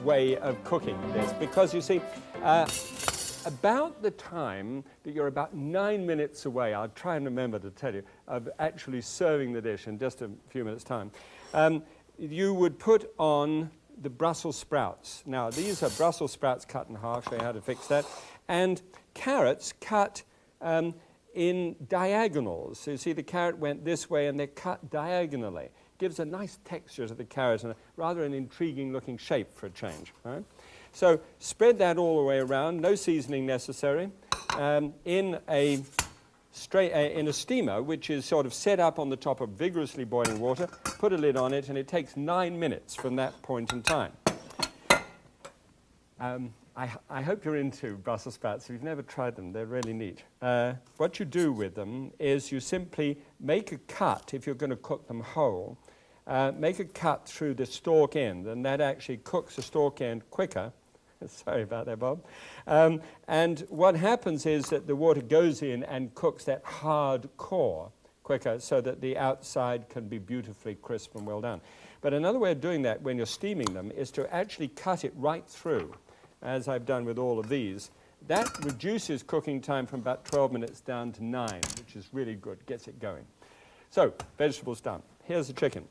way of cooking this, because you see, about the time that you're about 9 minutes away, I'll try and remember to tell you, of actually serving the dish in just a few minutes' time, you would put on the Brussels sprouts. Now, these are Brussels sprouts cut in half, show you how to fix that, and carrots cut in diagonals. So you see the carrot went this way and they're cut diagonally. Gives a nice texture to the carrot and rather an intriguing looking shape for a change. Right? So spread that all the way around, no seasoning necessary, in a steamer which is sort of set up on the top of vigorously boiling water. Put a lid on it and it takes 9 minutes from that point in time. I hope you're into Brussels sprouts. If you've never tried them, they're really neat. What you do with them is you simply make a cut, if you're going to cook them whole, make a cut through the stalk end, and that actually cooks the stalk end quicker. Sorry about that, Bob. And what happens is that the water goes in and cooks that hard core quicker so that the outside can be beautifully crisp and well done. But another way of doing that when you're steaming them is to actually cut it right through, as I've done with all of these. That reduces cooking time from about 12 minutes down to 9, which is really good, gets it going. So, vegetables done. Here's the chicken.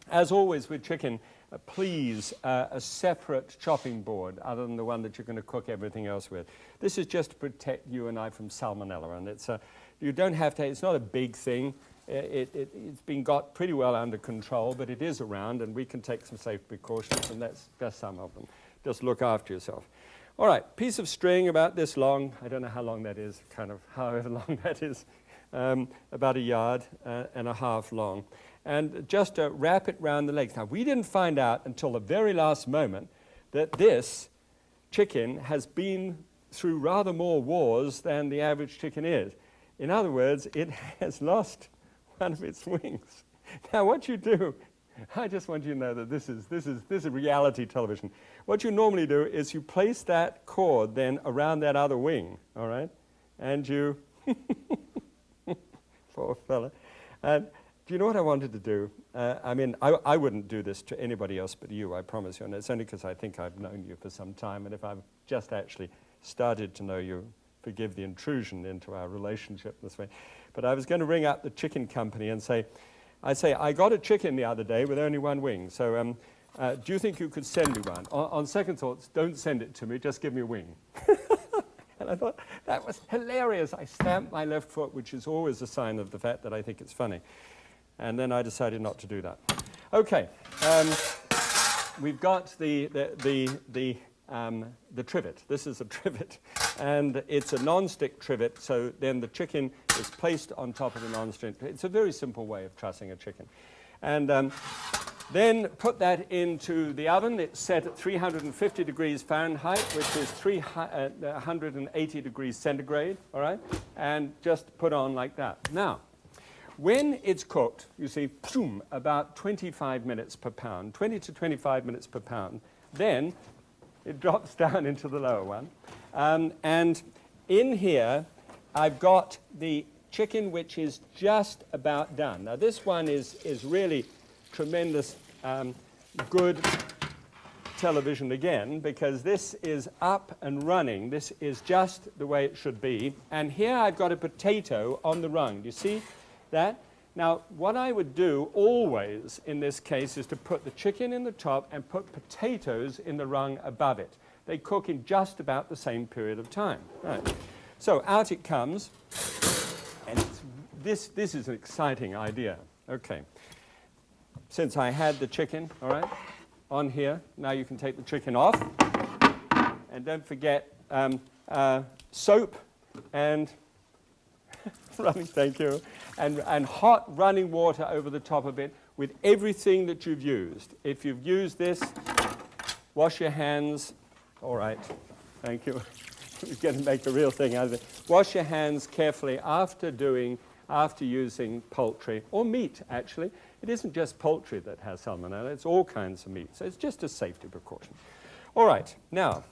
As always with chicken, please a separate chopping board other than the one that you're going to cook everything else with. This is just to protect you and I from salmonella, and it's you don't have to, it's not a big thing. It's been got pretty well under control, but it is around, and we can take some safe precautions, and that's just some of them. Just look after yourself. All right, piece of string about this long. I don't know how long that is, kind of however long that is, about 1.5 yards long. And just wrap it round the legs. Now, we didn't find out until the very last moment that this chicken has been through rather more wars than the average chicken is. In other words, it has lost one of its wings. Now, what you do, I just want you to know that this is reality television. What you normally do is you place that cord then around that other wing, all right? And you, poor fella. And do you know what I wanted to do? I mean, I wouldn't do this to anybody else but you, I promise you. And it's only because I think I've known you for some time. And if I've just actually started to know you, forgive the intrusion into our relationship this way. But I was going to ring up the chicken company and say, I got a chicken the other day with only one wing. So do you think you could send me one? On second thoughts, don't send it to me. Just give me a wing. And I thought, that was hilarious. I stamped my left foot, which is always a sign of the fact that I think it's funny. And then I decided not to do that. Okay, we've got the trivet. This is a trivet, and it's a non-stick trivet, so then the chicken is placed on top of the non-stick. It's a very simple way of trussing a chicken. And then put that into the oven. It's set at 350 degrees Fahrenheit, which is 180 degrees centigrade, all right? And just put on like that. Now, when it's cooked, you see, boom, about 25 minutes per pound, 20 to 25 minutes per pound, then it drops down into the lower one. And in here, I've got the chicken, which is just about done. Now, this one is really tremendous good television again, because this is up and running. This is just the way it should be. And here I've got a potato on the rung. Do you see that? Now, what I would do always in this case is to put the chicken in the top and put potatoes in the rung above it. They cook in just about the same period of time. Right. So out it comes, and this is an exciting idea. Okay. Since I had the chicken, all right, on here, now you can take the chicken off. And don't forget soap and running, thank you, and hot running water over the top of it with everything that you've used. If you've used this, wash your hands. All right, thank you. We're going to make a real thing out of it. Wash your hands carefully after using poultry, or meat, actually. It isn't just poultry that has salmonella, it's all kinds of meat. So it's just a safety precaution. All right, now,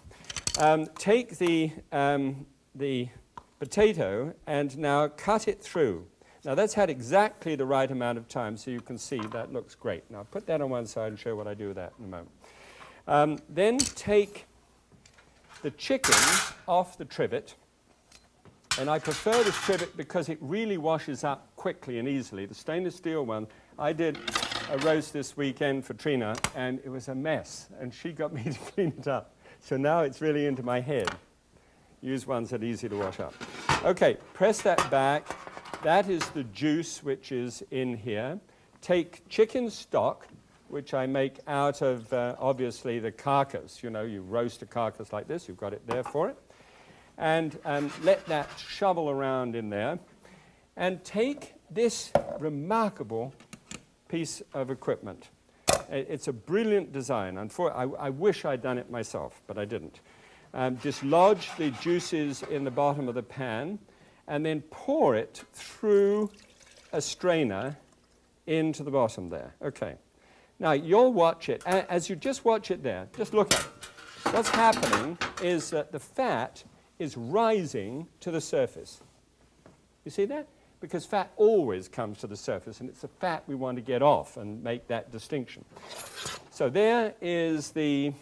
take the potato and now cut it through. Now that's had exactly the right amount of time, so you can see that looks great. Now put that on one side and show what I do with that in a moment. Then take the chicken off the trivet. And I prefer this trivet because it really washes up quickly and easily. The stainless steel one, I did a roast this weekend for Trina, and it was a mess. And she got me to clean it up. So now it's really into my head. Use ones that are easy to wash up. Okay, press that back. That is the juice which is in here. Take chicken stock, which I make out of, obviously, the carcass. You know, you roast a carcass like this. You've got it there for it. And let that shovel around in there. And take this remarkable piece of equipment. It's a brilliant design. I wish I'd done it myself, but I didn't. Dislodge the juices in the bottom of the pan, and then pour it through a strainer into the bottom there. Okay. Now, you'll watch it. As you just watch it there, just look at it. What's happening is that the fat is rising to the surface. You see that? Because fat always comes to the surface, and it's the fat we want to get off and make that distinction. So there is the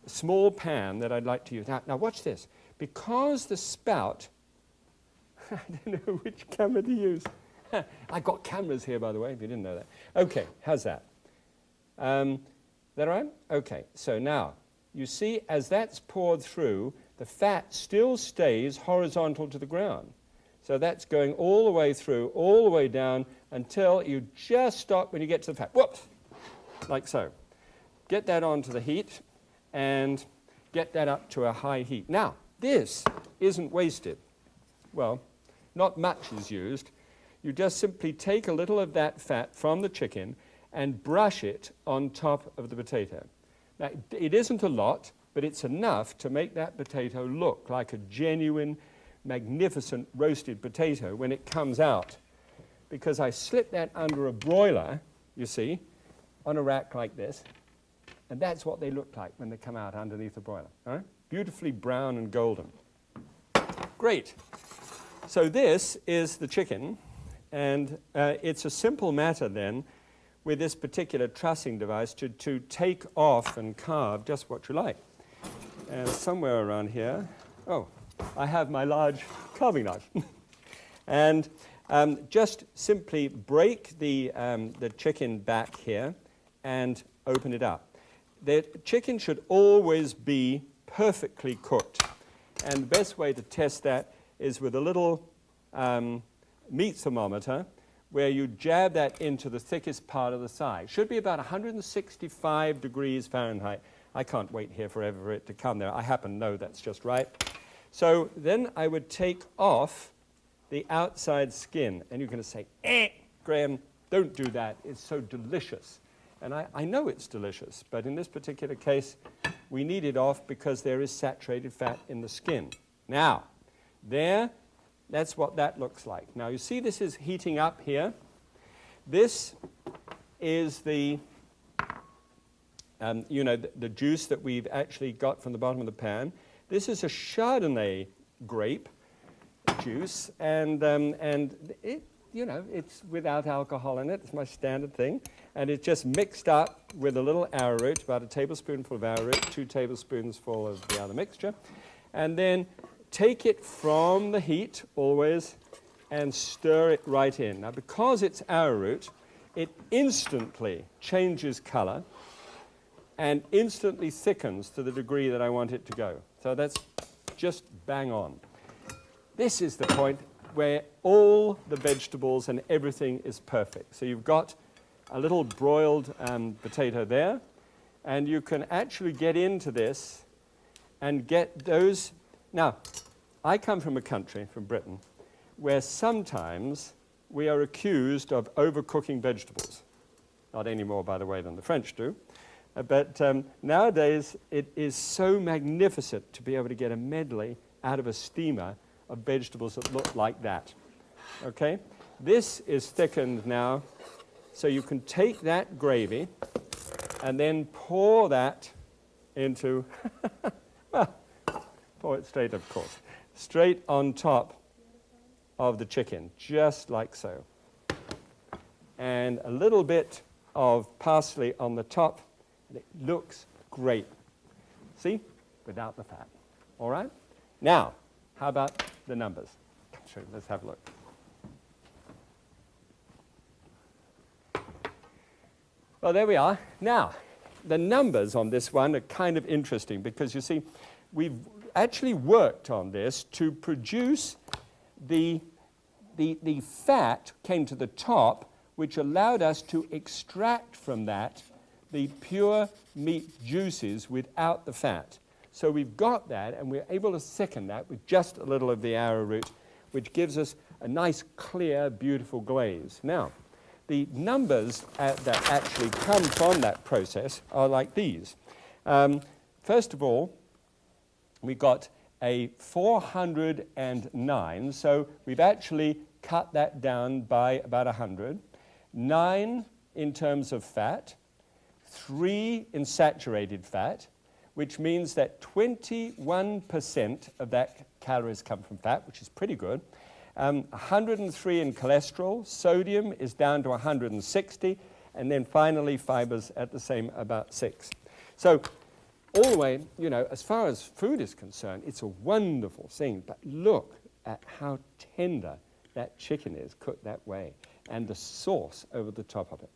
small pan that I'd like to use. Now watch this. Because the spout, I don't know which camera to use. I've got cameras here, by the way, if you didn't know that. Okay, how's that? Is that all right? Okay, so now, you see, as that's poured through, the fat still stays horizontal to the ground. So that's going all the way through, all the way down, until you just stop when you get to the fat. Whoops! Like so. Get that onto the heat, and get that up to a high heat. Now, this isn't wasted. Well, not much is used. You just simply take a little of that fat from the chicken and brush it on top of the potato. Now, it isn't a lot, but it's enough to make that potato look like a genuine, magnificent roasted potato when it comes out. Because I slip that under a broiler, you see, on a rack like this, and that's what they look like when they come out underneath the broiler. All right? Beautifully brown and golden. Great. So this is the chicken, and it's a simple matter then with this particular trussing device to take off and carve just what you like. And somewhere around here, I have my large carving knife. And just simply break the chicken back here and open it up. The chicken should always be perfectly cooked. And the best way to test that is with a little meat thermometer, where you jab that into the thickest part of the thigh. It should be about 165 degrees Fahrenheit. I can't wait here forever for it to come there. I happen to know that's just right. So then I would take off the outside skin. And you're going to say, Graham, don't do that. It's so delicious. And I know it's delicious, but in this particular case, we need it off because there is saturated fat in the skin. Now, that's what that looks like. Now, you see this is heating up here. This is the juice that we've actually got from the bottom of the pan. This is a Chardonnay grape juice, and it's without alcohol in it. It's my standard thing. And it's just mixed up with a little arrowroot, about a tablespoonful of arrowroot, 2 tablespoonsful of the other mixture. And then take it from the heat, always, and stir it right in. Now, because it's arrowroot, it instantly changes color and instantly thickens to the degree that I want it to go. So that's just bang on. This is the point where all the vegetables and everything is perfect. So you've got a little broiled potato there, and you can actually get into this and get those. Now, I come from a country, from Britain, where sometimes we are accused of overcooking vegetables. Not any more, by the way, than the French do. But nowadays, it is so magnificent to be able to get a medley out of a steamer of vegetables that look like that. Okay? This is thickened now, so you can take that gravy and then pour that into, well, pour it straight, of course, straight on top of the chicken, just like so. And a little bit of parsley on the top. It looks great. See? Without the fat. All right? Now, how about the numbers? Sure, let's have a look. Well, there we are. Now, the numbers on this one are kind of interesting because, you see, we've actually worked on this to produce the fat came to the top, which allowed us to extract from that the pure meat juices without the fat. So we've got that, and we're able to thicken that with just a little of the arrowroot, which gives us a nice, clear, beautiful glaze. Now, the numbers that actually come from that process are like these. First of all, we got a 409, so we've actually cut that down by about 100. 9 in terms of fat, 3 in saturated fat, which means that 21% of that calories come from fat, which is pretty good. 103 in cholesterol, sodium is down to 160, and then finally fibers at the same about 6. So all the way, you know, as far as food is concerned, it's a wonderful thing, but look at how tender that chicken is cooked that way, and the sauce over the top of it.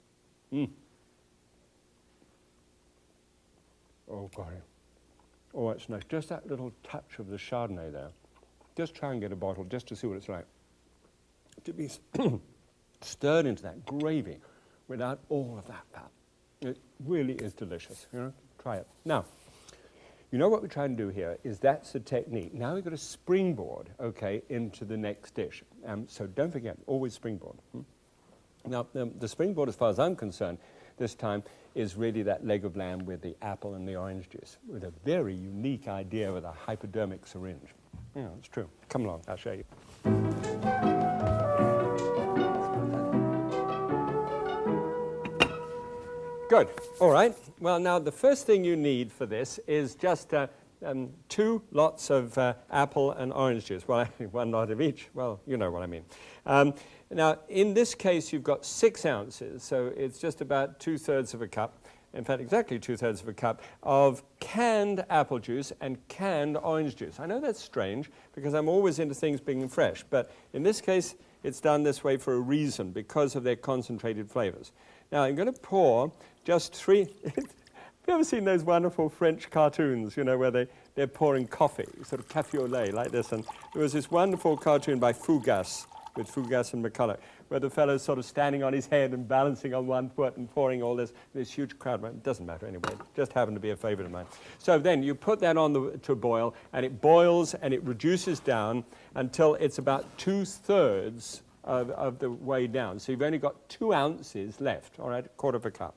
Oh, God. Oh, it's nice. Just that little touch of the Chardonnay there. Just try and get a bottle just to see what it's like. To be stirred into that gravy without all of that fat. It really is delicious. You know, try it. Now, you know what we're trying to do here is that's the technique. Now we've got to springboard, okay, into the next dish. So don't forget, always springboard. Now, the springboard, as far as I'm concerned, this time is really that leg of lamb with the apple and the orange juice, with a very unique idea with a hypodermic syringe. Yeah, it's true. Come along, I'll show you. Good. All right. Well, now the first thing you need for this is just 2 lots of apple and orange juice. Well, actually, 1 lot of each. Well, you know what I mean. Now, in this case, you've got 6 ounces, so it's just about 2/3 of a cup. In fact, exactly 2/3 of a cup of canned apple juice and canned orange juice. I know that's strange because I'm always into things being fresh, but in this case, it's done this way for a reason, because of their concentrated flavors. Now, I'm going to pour just 3. Have you ever seen those wonderful French cartoons, you know, where they're pouring coffee, sort of café au lait like this? And there was this wonderful cartoon by Fougas, with Fougas and McCulloch, where the fellow's sort of standing on his head and balancing on one foot and pouring all this huge crowd. It doesn't matter anyway. It just happened to be a favorite of mine. So then you put that on to boil, and it boils and it reduces down until it's about 2/3 of the way down. So you've only got 2 ounces left, all right, 1/4 of a cup.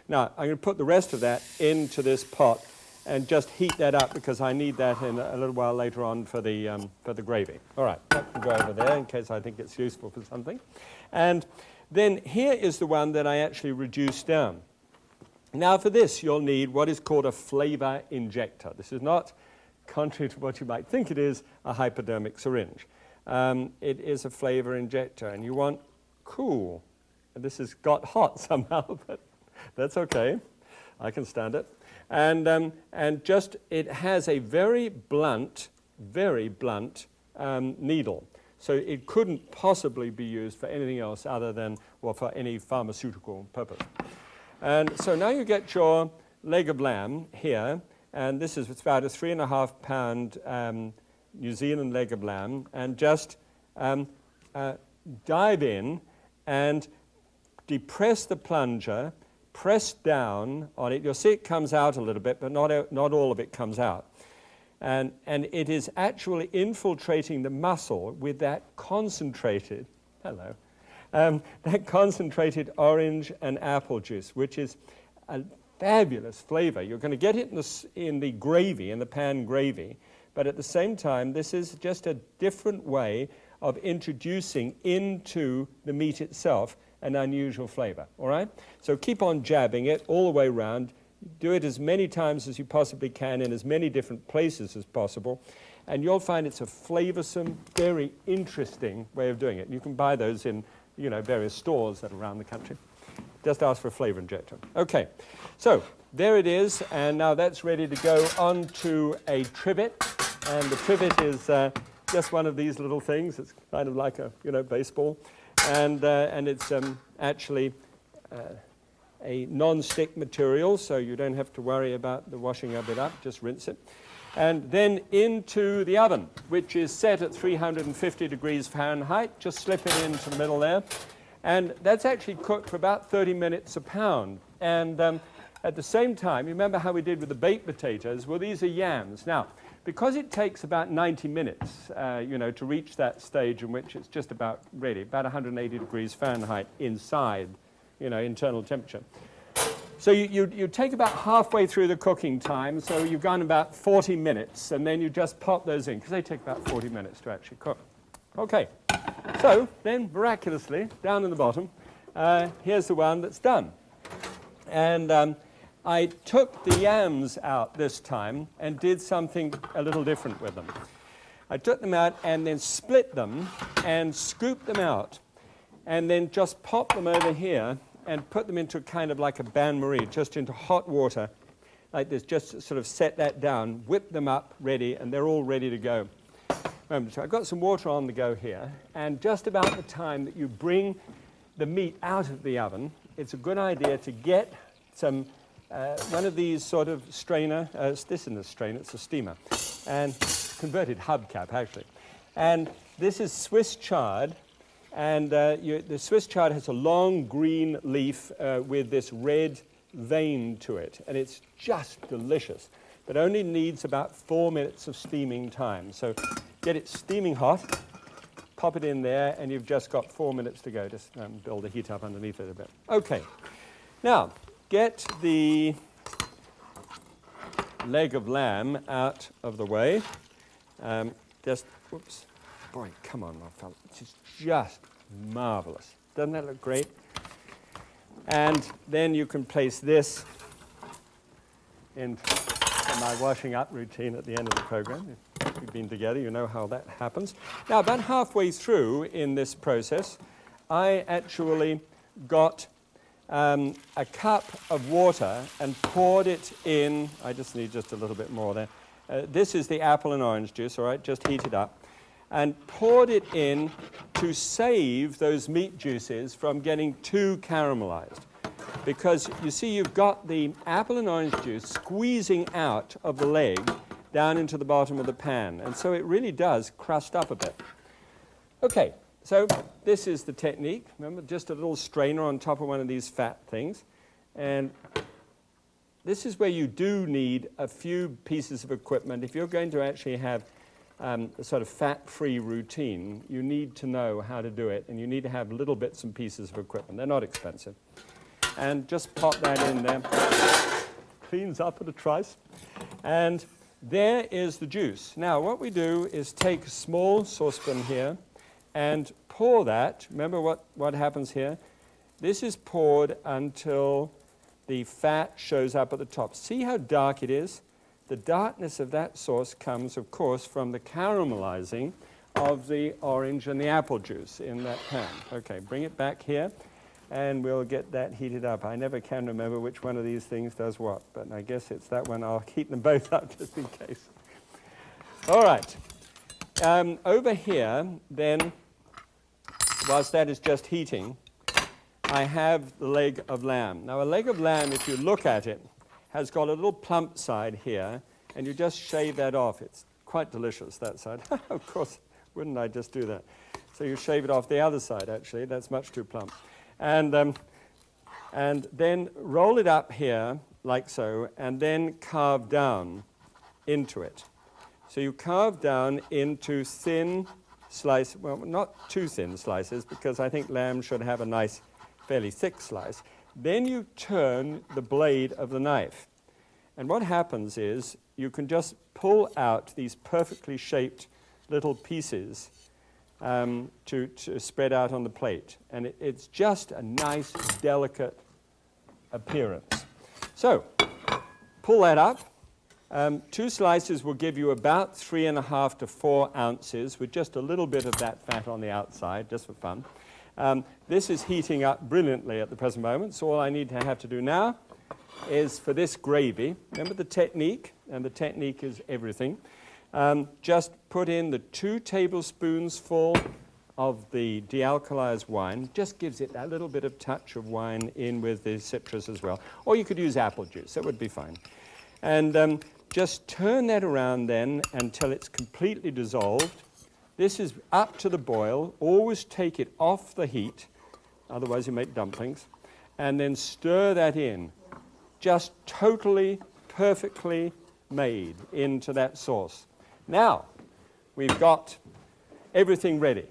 Now, I'm going to put the rest of that into this pot and just heat that up because I need that in a little while later on for the gravy. All right, that can go over there in case I think it's useful for something. And then here is the one that I actually reduced down. Now for this, you'll need what is called a flavor injector. This is not, contrary to what you might think it is, a hypodermic syringe. It is a flavor injector, and you want cool. And this has got hot somehow, but that's okay. I can stand it. And just, it has a very blunt needle. So it couldn't possibly be used for anything else other than, well, for any pharmaceutical purpose. And so now you get your leg of lamb here, and this is about a 3.5 pound New Zealand leg of lamb, and just dive in and depress the plunger, press down on it. You'll see it comes out a little bit, but not all of it comes out. And it is actually infiltrating the muscle with that concentrated, that concentrated orange and apple juice, which is a fabulous flavor. You're going to get it in the gravy, in the pan gravy, but at the same time, this is just a different way of introducing into the meat itself an unusual flavor, all right? So keep on jabbing it all the way around. Do it as many times as you possibly can in as many different places as possible, and you'll find it's a flavorsome, very interesting way of doing it. You can buy those in, various stores that are around the country. Just ask for a flavor injector. Okay, so there it is, and now that's ready to go onto a trivet. And the trivet is just one of these little things. It's kind of like a, baseball. And it's actually a non-stick material, so you don't have to worry about the washing of it up. Just rinse it. And then into the oven, which is set at 350 degrees Fahrenheit. Just slip it into the middle there. And that's actually cooked for about 30 minutes a pound. And at the same time, you remember how we did with the baked potatoes? Well, these are yams. Now, because it takes about 90 minutes, to reach that stage in which it's just about ready, about 180 degrees Fahrenheit inside, internal temperature. So you take about halfway through the cooking time, so you've gone about 40 minutes, and then you just pop those in, because they take about 40 minutes to actually cook. Okay, so then miraculously, down in the bottom, here's the one that's done. And I took the yams out this time and did something a little different with them. I took them out and then split them and scooped them out, and then just popped them over here and put them into kind of like a bain-marie, just into hot water, like this, just sort of set that down, whip them up, ready, and they're all ready to go. So I've got some water on the go here, and just about the time that you bring the meat out of the oven, it's a good idea to get some, one of these sort of strainer, this isn't a strainer, it's a steamer, and converted hubcap, actually. And this is Swiss chard, and the Swiss chard has a long green leaf with this red vein to it, and it's just delicious, but only needs about 4 minutes of steaming time. So get it steaming hot, pop it in there, and you've just got 4 minutes to go. Just build the heat up underneath it a bit. Okay, now get the leg of lamb out of the way. Whoops. Boy, come on, my fella. It's just marvelous. Doesn't that look great? And then you can place this into my washing up routine at the end of the program. If we've been together, you know how that happens. Now, about halfway through in this process, I actually got a cup of water and poured it in. I just need just a little bit more there. This is the apple and orange juice, all right, just heat it up. And poured it in to save those meat juices from getting too caramelized. Because, you see, you've got the apple and orange juice squeezing out of the leg down into the bottom of the pan. And so it really does crust up a bit. Okay, so this is the technique. Remember, just a little strainer on top of one of these fat things. And this is where you do need a few pieces of equipment. If you're going to actually have a sort of fat-free routine, you need to know how to do it, and you need to have little bits and pieces of equipment. They're not expensive. And just pop that in there. Cleans up at a trice. And there is the juice. Now, what we do is take a small saucepan here and pour that. Remember what happens here? This is poured until the fat shows up at the top. See how dark it is? The darkness of that sauce comes, of course, from the caramelizing of the orange and the apple juice in that pan. Okay, bring it back here, and we'll get that heated up. I never can remember which one of these things does what, but I guess it's that one. I'll heat them both up just in case. All right. Over here, then, whilst that is just heating, I have the leg of lamb. Now, a leg of lamb, if you look at it, has got a little plump side here, and you just shave that off. It's quite delicious, that side. Of course, wouldn't I just do that? So you shave it off the other side, actually. That's much too plump. And then roll it up here, like so, and then carve down into it. So you carve down into thin slices, well, not too thin slices, because I think lamb should have a nice, fairly thick slice. Then you turn the blade of the knife. And what happens is you can just pull out these perfectly shaped little pieces to spread out on the plate. And it's just a nice, delicate appearance. So, pull that up. 2 slices will give you about 3.5 to 4 ounces with just a little bit of that fat on the outside, just for fun. This is heating up brilliantly at the present moment, so all I need to have to do now is for this gravy, remember the technique, and the technique is everything, just put in the 2 tablespoons full of the dealkalized wine. Just gives it a little bit of touch of wine in with the citrus as well. Or you could use apple juice, that would be fine. And just turn that around then until it's completely dissolved. This is up to the boil. Always take it off the heat, otherwise you make dumplings. And then stir that in. Just totally, perfectly made into that sauce. Now, we've got everything ready.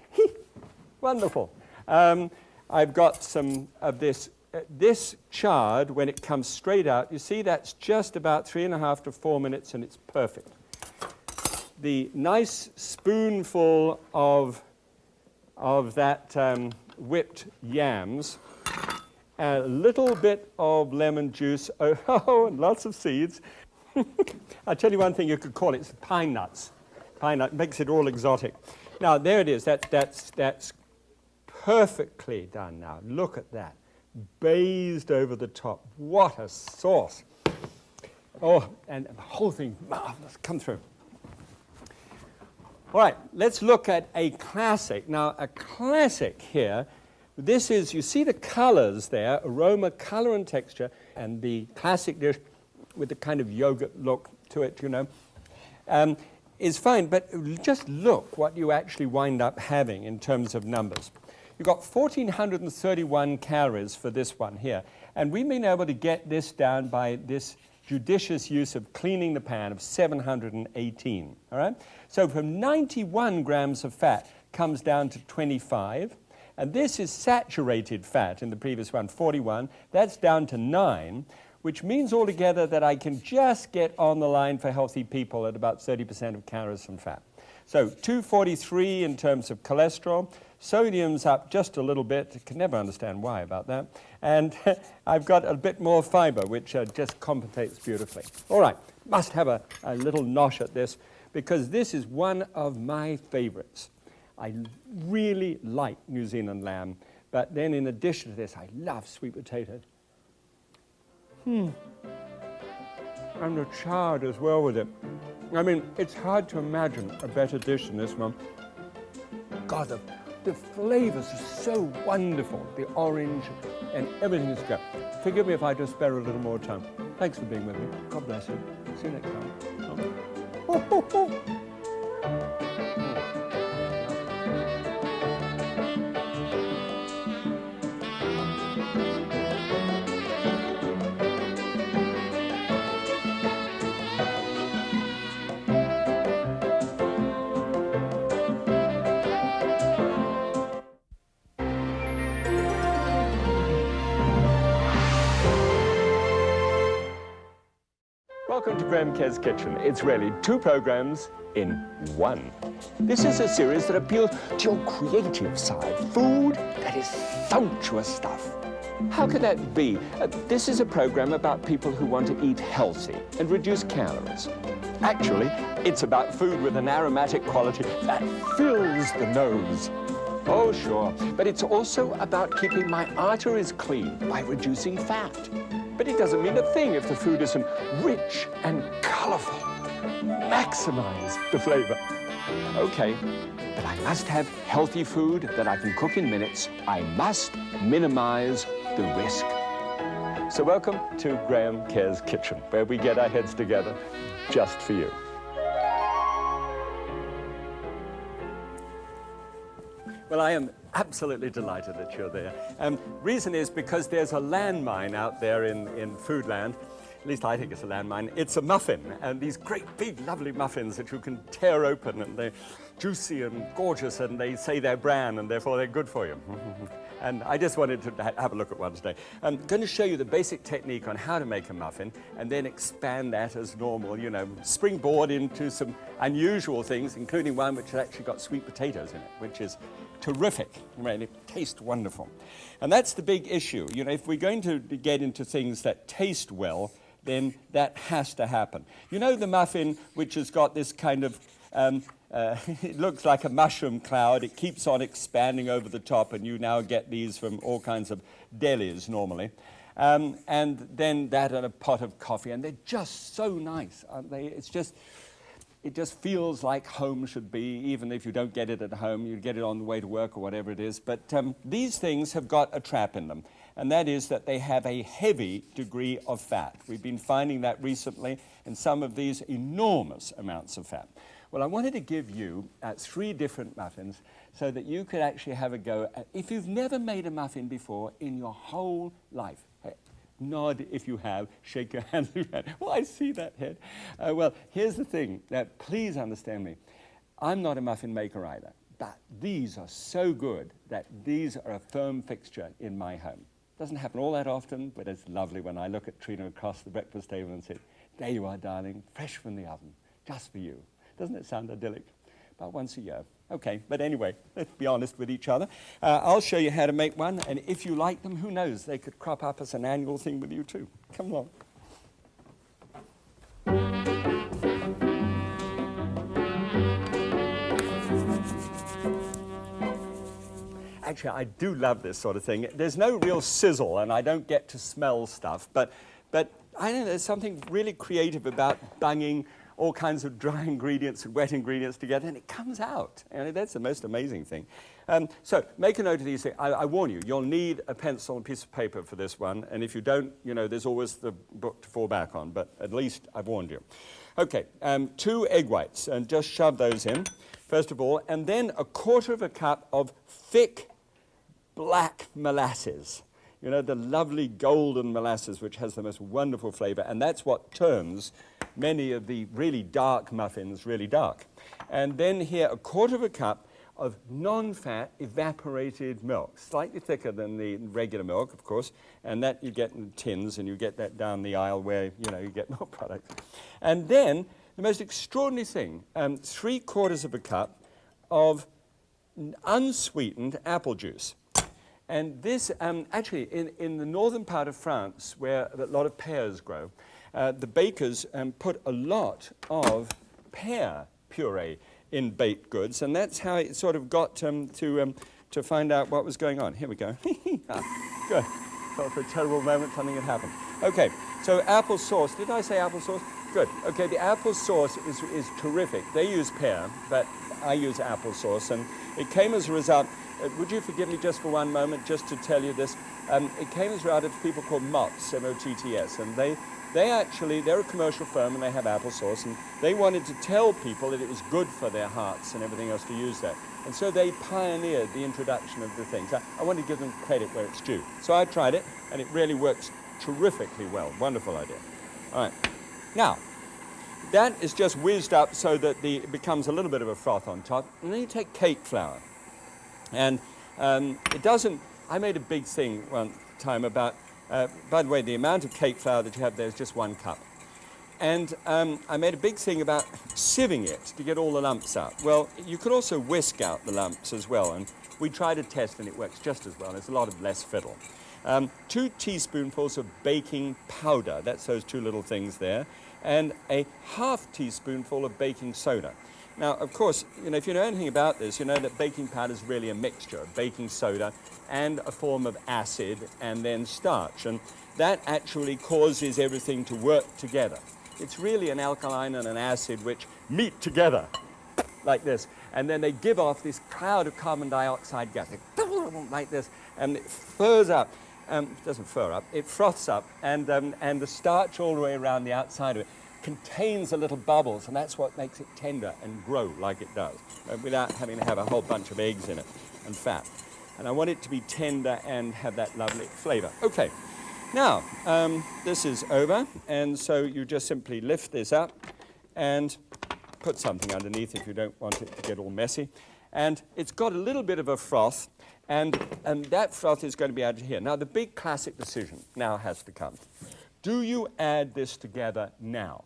Wonderful. I've got some of this. This chard, when it comes straight out, you see that's just about 3.5 to 4 minutes, and it's perfect. The nice spoonful of that whipped yams, a little bit of lemon juice, and lots of seeds. I'll tell you one thing you could call it, it's pine nuts. Pine nut makes it all exotic. Now, there it is. That's perfectly done now. Look at that. Based over the top. What a sauce. Oh, and the whole thing, marvelous. Come through. All right, let's look at a classic. Now, a classic here, this is, you see the colors there, aroma, color, and texture, and the classic dish with the kind of yogurt look to it, you know, is fine. But just look what you actually wind up having in terms of numbers. You've got 1,431 calories for this one here. And we've been able to get this down by this judicious use of cleaning the pan of 718, all right? So from 91 grams of fat comes down to 25. And this is saturated fat in the previous one, 41. That's down to 9, which means altogether that I can just get on the line for healthy people at about 30% of calories from fat. So 243 in terms of cholesterol. Sodium's up just a little bit. I can never understand why about that. And I've got a bit more fiber, which just compensates beautifully. All right, must have a little nosh at this, because this is one of my favorites. I really like New Zealand lamb, but then in addition to this, I love sweet potatoes. And the chard as well with it. I mean, it's hard to imagine a better dish than this one. God, the flavors are so wonderful. The orange and everything is good. Forgive me if I just spare a little more time. Thanks for being with me. God bless you. See you next time. Welcome to Graham Kerr's Kitchen. It's really 2 programs in 1. This is a series that appeals to your creative side. Food that is sumptuous stuff. How could that be? This is a program about people who want to eat healthy and reduce calories. Actually, it's about food with an aromatic quality that fills the nose. Oh, sure. But it's also about keeping my arteries clean by reducing fat. But it doesn't mean a thing if the food isn't rich and colorful. Maximize the flavor. Okay, but I must have healthy food that I can cook in minutes. I must minimize the risk. So welcome to Graham Kerr's Kitchen, where we get our heads together just for you. Well, I am absolutely delighted that you're there. Reason is because there's a landmine out there in Foodland. At least I think it's a landmine. It's a muffin, and these great big lovely muffins that you can tear open, and they're juicy and gorgeous, and they say they're bran, and therefore they're good for you. And I just wanted to have a look at one today. I'm going to show you the basic technique on how to make a muffin, and then expand that as normal, you know, springboard into some unusual things, including one which has actually got sweet potatoes in it, which is terrific. Really tastes wonderful. And that's the big issue. You know, if we're going to get into things that taste well, then that has to happen. You know, the muffin which has got this kind of it looks like a mushroom cloud. It keeps on expanding over the top, and you now get these from all kinds of delis normally. And then that and a pot of coffee, and they're just so nice, aren't they? It just feels like home should be, even if you don't get it at home, you get it on the way to work or whatever it is. But these things have got a trap in them, and that is that they have a heavy degree of fat. We've been finding that recently in some of these enormous amounts of fat. Well, I wanted to give you 3 different muffins so that you could actually have a go at, if you've never made a muffin before in your whole life. Nod if you have, shake your hand if you have. Well, I see that head. Well, here's the thing, please understand me. I'm not a muffin maker either, but these are so good that these are a firm fixture in my home. Doesn't happen all that often, but it's lovely when I look at Trina across the breakfast table and say, there you are, darling, fresh from the oven, just for you. Doesn't it sound idyllic? About once a year. Okay, but anyway, let's be honest with each other. I'll show you how to make one, and if you like them, who knows, they could crop up as an annual thing with you too. Come along. Actually, I do love this sort of thing. There's no real sizzle, and I don't get to smell stuff, but I don't know, there's something really creative about bunging all kinds of dry ingredients and wet ingredients together, and it comes out. And that's the most amazing thing. So make a note of these things. I warn you, you'll need a pencil and a piece of paper for this one, and if you don't, you know, there's always the book to fall back on, but at least I've warned you. Okay, 2 egg whites, and just shove those in, first of all, and then 1/4 cup of thick black molasses. You know, the lovely golden molasses, which has the most wonderful flavor, and that's what turns many of the really dark muffins really dark. And then here, 1/4 cup of non-fat evaporated milk, slightly thicker than the regular milk, of course, and that you get in tins, and you get that down the aisle where, you know, you get milk products. And then, the most extraordinary thing, 3/4 cup of unsweetened apple juice. And this, actually, in the northern part of France, where a lot of pears grow, the bakers put a lot of pear puree in baked goods, and that's how it sort of got to find out what was going on. Here we go. Good. Thought for a terrible moment something had happened. Okay, so apple sauce. Did I say apple sauce? Good. Okay, the apple sauce is terrific. They use pear, but I use apple sauce, and it came as a result. Would you forgive me just for one moment, just to tell you this? It came as a result of people called Mott's, M-O-T-T-S, and they're a commercial firm, and they have applesauce, and they wanted to tell people that it was good for their hearts and everything else to use that. And so they pioneered the introduction of the things. I want to give them credit where it's due. So I tried it, and it really works terrifically well. Wonderful idea. All right. Now, that is just whizzed up so that it becomes a little bit of a froth on top, and then you take cake flour. And it doesn't, I made a big thing one time about, by the way, the amount of cake flour that you have there is just 1 cup. And I made a big thing about sieving it to get all the lumps out. Well, you could also whisk out the lumps as well, and we tried a test and it works just as well. There's a lot of less fiddle. 2 teaspoonfuls of baking powder, that's those 2 little things there, and a 1/2 teaspoonful of baking soda. Now, of course, you know, if you know anything about this, you know that baking powder is really a mixture of baking soda and a form of acid and then starch. And that actually causes everything to work together. It's really an alkaline and an acid which meet together like this. And then they give off this cloud of carbon dioxide gas, like this, and it furs up. It doesn't fur up, it froths up, and the starch all the way around the outside of it contains the little bubbles, and that's what makes it tender and grow like it does, without having to have a whole bunch of eggs in it and fat. And I want it to be tender and have that lovely flavor. Okay, now this is over, and so you just simply lift this up and put something underneath if you don't want it to get all messy. And it's got a little bit of a froth, and that froth is going to be added here. Now the big classic decision now has to come. Do you add this together now?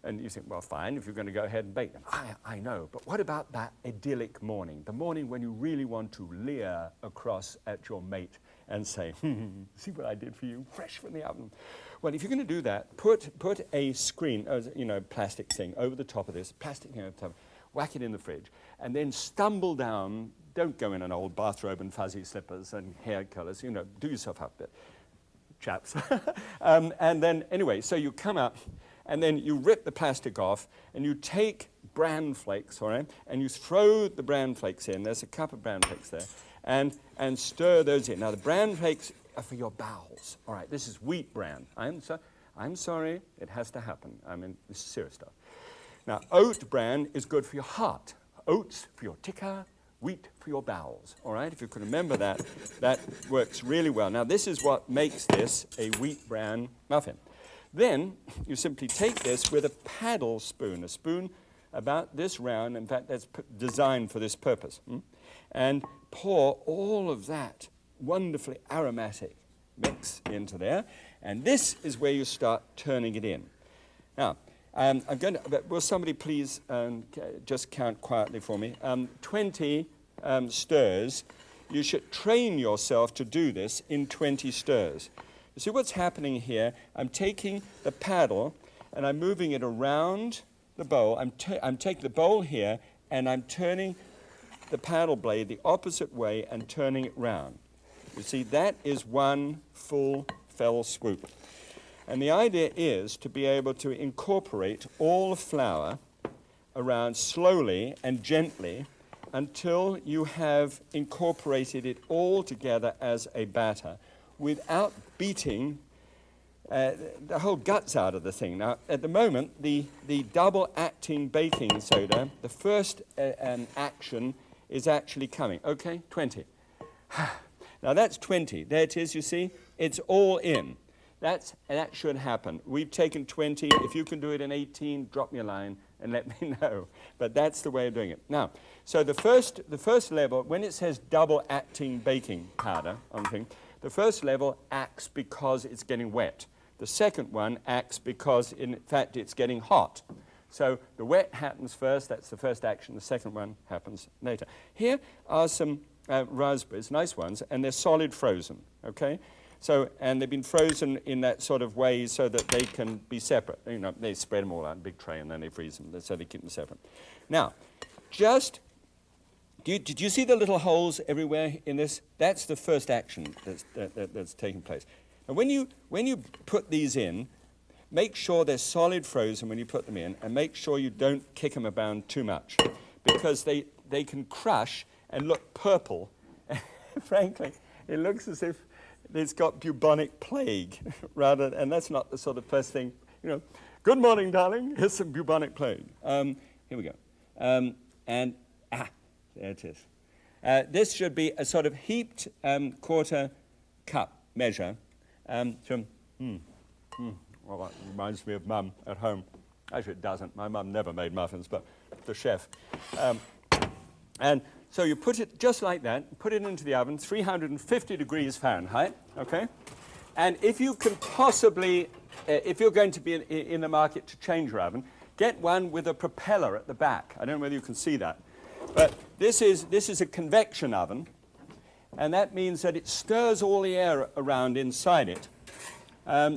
And you think, well, fine, if you're going to go ahead and bake them. I know, but what about that idyllic morning? The morning when you really want to leer across at your mate and say, see what I did for you, fresh from the oven. Well, if you're going to do that, put a screen, you know, plastic thing over the top of this, plastic thing over the top, whack it in the fridge, and then stumble down. Don't go in an old bathrobe and fuzzy slippers and hair colours, you know, do yourself up a bit, chaps. And then, anyway, so you come up, and then you rip the plastic off, and you take bran flakes, all right, and you throw the bran flakes in. There's a cup of bran flakes there, and stir those in. Now, the bran flakes are for your bowels, all right. This is wheat bran. I'm sorry, it has to happen. I mean, this is serious stuff. Now, oat bran is good for your heart. Oats for your ticker, wheat for your bowels, all right? If you can remember that, that works really well. Now, this is what makes this a wheat bran muffin. Then you simply take this with a paddle spoon, a spoon about this round. In fact, that's designed for this purpose. And pour all of that wonderfully aromatic mix into there. And this is where you start turning it in. Now, I'm going to, will somebody please just count quietly for me? 20 stirs. You should train yourself to do this in 20 stirs. You see what's happening here? I'm taking the paddle and I'm moving it around the bowl. I'm taking the bowl here and I'm turning the paddle blade the opposite way and turning it round. You see, that is one full fell swoop. And the idea is to be able to incorporate all the flour around slowly and gently until you have incorporated it all together as a batter without beating the whole guts out of the thing. Now, at the moment, the double-acting baking soda, the first action is actually coming. Okay, 20. Now, that's 20. There it is, you see. It's all in. That should happen. We've taken 20. If you can do it in 18, drop me a line and let me know. But that's the way of doing it. Now, so the first level, when it says double-acting baking powder on the thing, the first level acts because it's getting wet. The second one acts because, in fact, it's getting hot. So the wet happens first. That's the first action. The second one happens later. Here are some raspberries, nice ones, and they're solid frozen, okay? So, and they've been frozen in that sort of way so that they can be separate. You know, they spread them all out in a big tray and then they freeze them so they keep them separate. Now, just, did you see the little holes everywhere in this? That's the first action that's taking place. And when you put these in, make sure they're solid frozen when you put them in, and make sure you don't kick them about too much, because they can crush and look purple. Frankly, it looks as if it's got bubonic plague, and that's not the sort of first thing, you know, good morning, darling, here's some bubonic plague. Here we go. There it is. This should be a sort of heaped quarter cup measure. Well, that reminds me of Mum at home. Actually, it doesn't. My mum never made muffins, but the chef. And so you put it just like that, put it into the oven, 350 degrees Fahrenheit, okay? And if you can possibly, if you're going to be in the market to change your oven, get one with a propeller at the back. I don't know whether you can see that. But this is a convection oven, and that means that it stirs all the air around inside it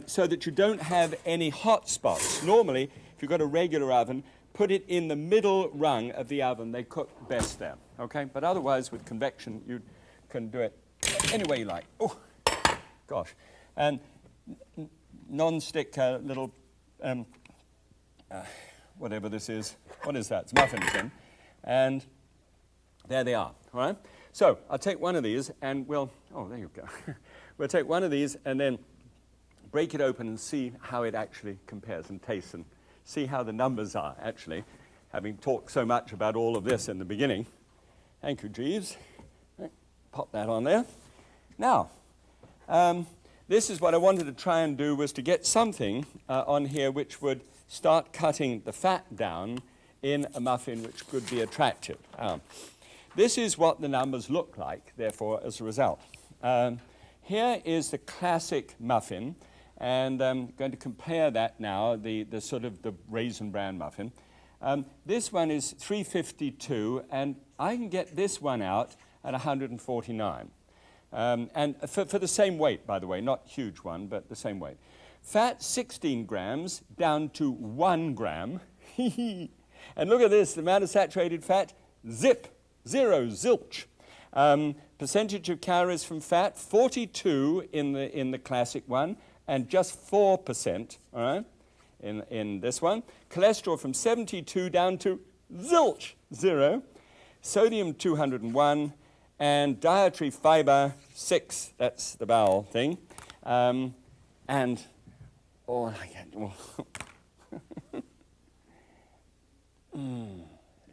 so that you don't have any hot spots. Normally, if you've got a regular oven, put it in the middle rung of the oven. They cook best there, okay? But otherwise, with convection, you can do it any way you like. Oh, gosh. And non-stick little, whatever this is. What is that? It's muffins in. And there they are, all right? So I'll take one of these, and we'll, oh, there you go. We'll take one of these and then break it open and see how it actually compares and tastes, and see how the numbers are, actually, having talked so much about all of this in the beginning. Thank you, Jeeves. Pop that on there. Now, this is what I wanted to try and do, was to get something on here which would start cutting the fat down in a muffin which could be attractive. This is what the numbers look like, therefore, as a result. Here is the classic muffin, and I'm going to compare that now, the sort of the raisin bran muffin. This one is 352, and I can get this one out at 149. And for the same weight, by the way, not huge one, but the same weight. Fat, 16 grams, down to 1 gram. And look at this, the amount of saturated fat, zip, 0, zilch. Percentage of calories from fat, 42 in the classic one, and just 4%, all right, in this one. Cholesterol from 72 down to zilch, 0. Sodium, 201, and dietary fiber, 6. That's the bowel thing. And all I get.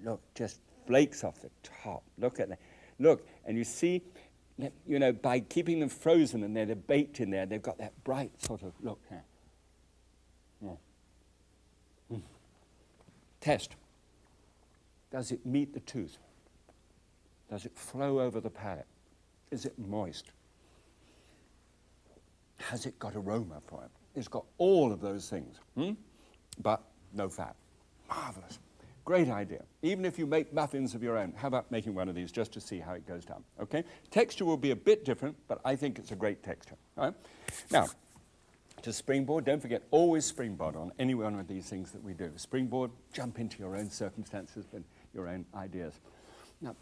Look, just flakes off the top. Look at that. Look, and you see, you know, by keeping them frozen and they're baked in there, they've got that bright sort of look here. Test. Does it meet the tooth? Does it flow over the palate? Is it moist? Has it got aroma for it? It's got all of those things, but no fat. Marvelous. Great idea. Even if you make muffins of your own, how about making one of these just to see how it goes down, okay? Texture will be a bit different, but I think it's a great texture, all right? Now, to springboard, don't forget, always springboard on any one of these things that we do. Springboard, jump into your own circumstances and your own ideas. Now,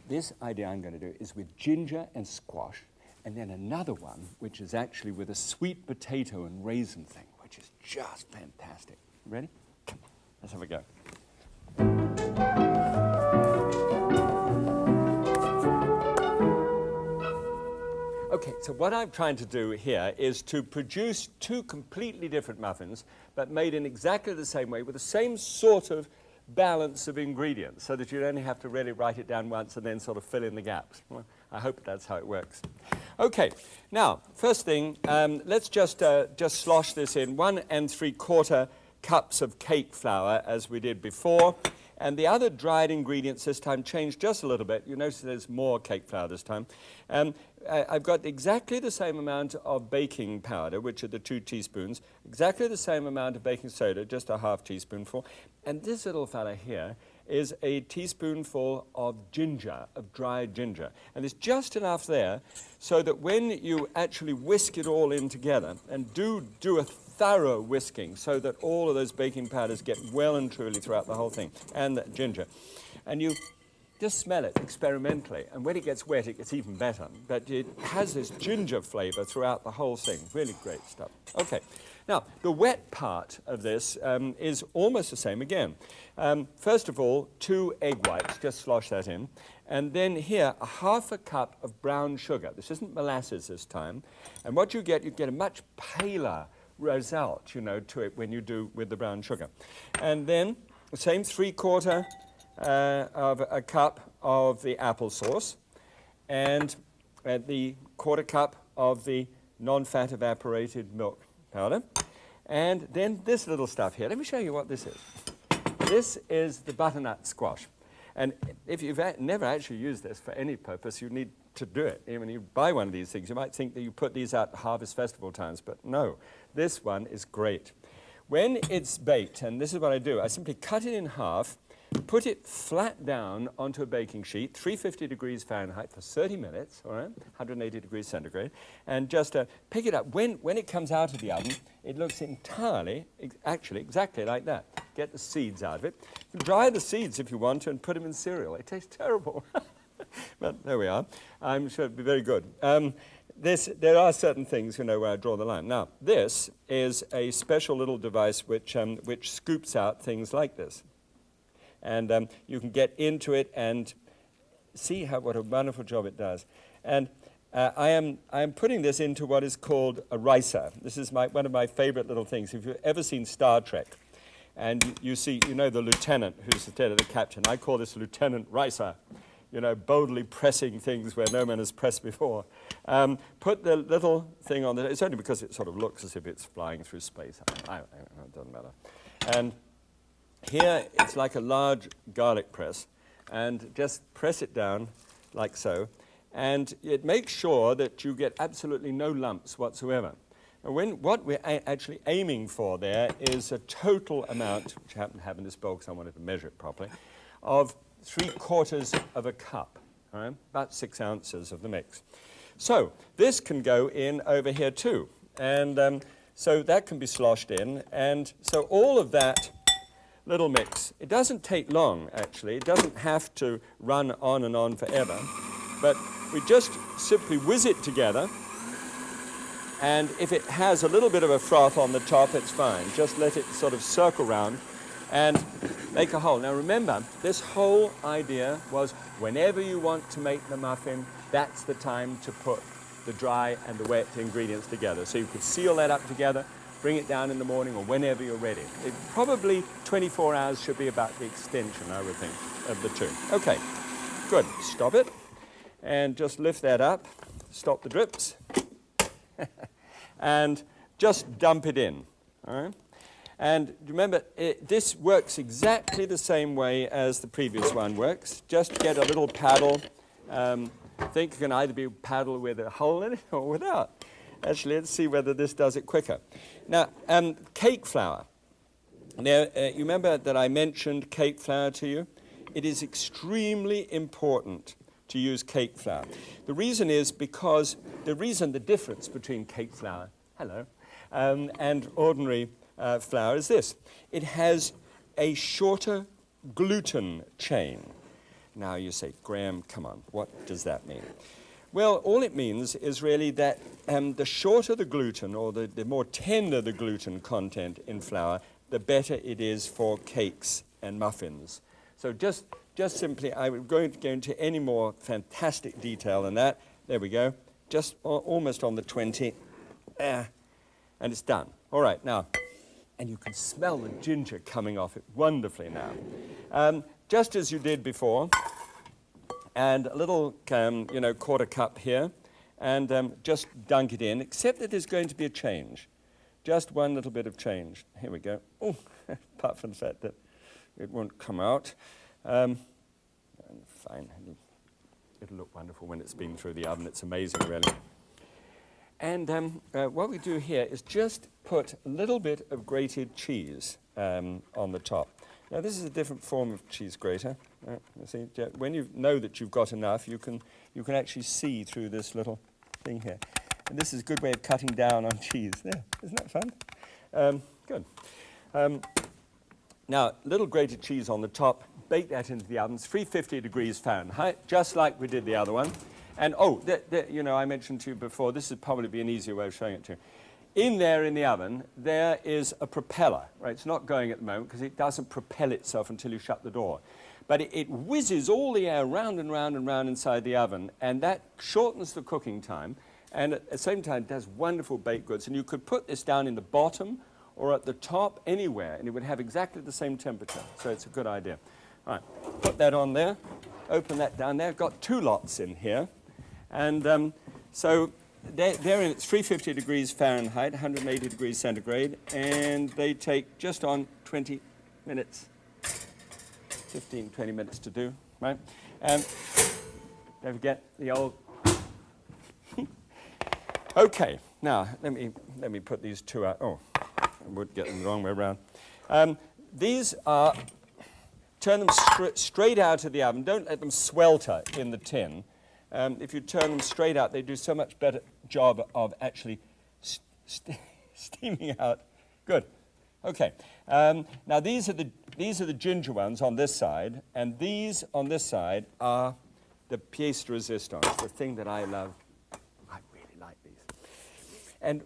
this idea I'm going to do is with ginger and squash, and then another one, which is actually with a sweet potato and raisin thing, which is just fantastic. Ready? Come on, let's have a go. Okay, so what I'm trying to do here is to produce two completely different muffins, but made in exactly the same way with the same sort of balance of ingredients, so that you only have to really write it down once and then sort of fill in the gaps. Well, I hope that's how it works. Okay, now, first thing, let's just slosh this in 1 3/4 cups of cake flour, as we did before. And the other dried ingredients this time changed just a little bit. You notice there's more cake flour this time. I've got exactly the same amount of baking powder, which are the 2 teaspoons, exactly the same amount of baking soda, just a half teaspoonful. And this little fella here is a teaspoonful of ginger, of dried ginger. And there's just enough there so that when you actually whisk it all in together, and do a thorough whisking so that all of those baking powders get well and truly throughout the whole thing, and the ginger. And you just smell it experimentally, and when it gets wet, it gets even better. But it has this ginger flavor throughout the whole thing. Really great stuff. Okay, now the wet part of this is almost the same again. First of all, 2 egg whites, just slosh that in. And then here, a 1/2 cup of brown sugar. This isn't molasses this time. And what you get a much paler result, you know, to it when you do with the brown sugar. And then the same 3/4 of a cup of the applesauce, and the 1/4 cup of the non-fat evaporated milk powder. And then this little stuff here. Let me show you what this is. This is the butternut squash. And if you've never actually used this for any purpose, you need to do it. When you buy one of these things, you might think that you put these out at Harvest Festival times, but no, this one is great. When it's baked, and this is what I do, I simply cut it in half, put it flat down onto a baking sheet, 350 degrees Fahrenheit for 30 minutes, all right, 180 degrees centigrade, and just pick it up. When it comes out of the oven, it looks entirely, actually, exactly like that. Get the seeds out of it. You can dry the seeds if you want to and put them in cereal. It tastes terrible. But there we are. I'm sure it'll be very good. There are certain things, you know, where I draw the line. Now, this is a special little device which scoops out things like this. And you can get into it and see what a wonderful job it does. And I am putting this into what is called a ricer. This is one of my favorite little things. If you've ever seen Star Trek, and you know the lieutenant who's instead of the captain, I call this Lieutenant Ricer, you know, boldly pressing things where no man has pressed before. Put the little thing on it's only because it sort of looks as if it's flying through space. It doesn't matter. And here it's like a large garlic press, and just press it down like so, and it makes sure that you get absolutely no lumps whatsoever. And what we're actually aiming for there is a total amount, which I happen to have in this bowl because I wanted to measure it properly, of 3/4 of a cup, all right? About 6 ounces of the mix. So this can go in over here too, and so that can be sloshed in, and so all of that little mix. It doesn't take long, actually. It doesn't have to run on and on forever. But we just simply whiz it together. And if it has a little bit of a froth on the top, it's fine. Just let it sort of circle round and make a hole. Now remember, this whole idea was whenever you want to make the muffin, that's the time to put the dry and the wet ingredients together. So you could seal that up together, bring it down in the morning or whenever you're ready. It probably 24 hours should be about the extension, I would think, of the two. Okay, good. Stop it. And just lift that up. Stop the drips. And just dump it in. All right? And remember, this works exactly the same way as the previous one works. Just get a little paddle. I think it can either be a paddle with a hole in it or without. Actually, let's see whether this does it quicker. Now, cake flour. Now, you remember that I mentioned cake flour to you? It is extremely important to use cake flour. The reason is because the difference between cake flour, and ordinary flour is this. It has a shorter gluten chain. Now you say, Graham, come on, what does that mean? Well, all it means is really that the shorter the gluten, or the more tender the gluten content in flour, the better it is for cakes and muffins. So just simply, I won't go into any more fantastic detail than that. There we go. Just almost on the 20. And it's done. All right, now, and you can smell the ginger coming off it wonderfully now. Just as you did before, and a little, quarter cup here, and just dunk it in, except that there's going to be a change. Just one little bit of change. Here we go. Oh, apart from the fact that it won't come out. Fine. It'll look wonderful when it's been through the oven. It's amazing, really. And what we do here is just put a little bit of grated cheese on the top. Now, this is a different form of cheese grater. You see, when you know that you've got enough, you can actually see through this little thing here. And this is a good way of cutting down on cheese. There, isn't that fun? Good. Now, little grated cheese on the top. Bake that into the oven. It's 350 degrees Fahrenheit, just like we did the other one. And I mentioned to you before, this would probably be an easier way of showing it to you. In there in the oven, there is a propeller, right? It's not going at the moment because it doesn't propel itself until you shut the door. But it whizzes all the air round and round and round inside the oven, and that shortens the cooking time, and at the same time does wonderful baked goods. And you could put this down in the bottom or at the top, anywhere, and it would have exactly the same temperature. So it's a good idea. All right, put that on there, open that down there. I've got two lots in here. And so they're in, it's 350 degrees Fahrenheit, 180 degrees centigrade, and they take just on 20 minutes, 15, 20 minutes to do, right? Don't forget the old... Okay, now let me put these two out. Oh, I would get them the wrong way around. These are, turn them straight out of the oven. Don't let them swelter in the tin. If you turn them straight out, they do so much better job of actually steaming out. Good. Okay. Now these are the ginger ones on this side, and these on this side are the pièce de résistance, the thing that I love. I really like these. And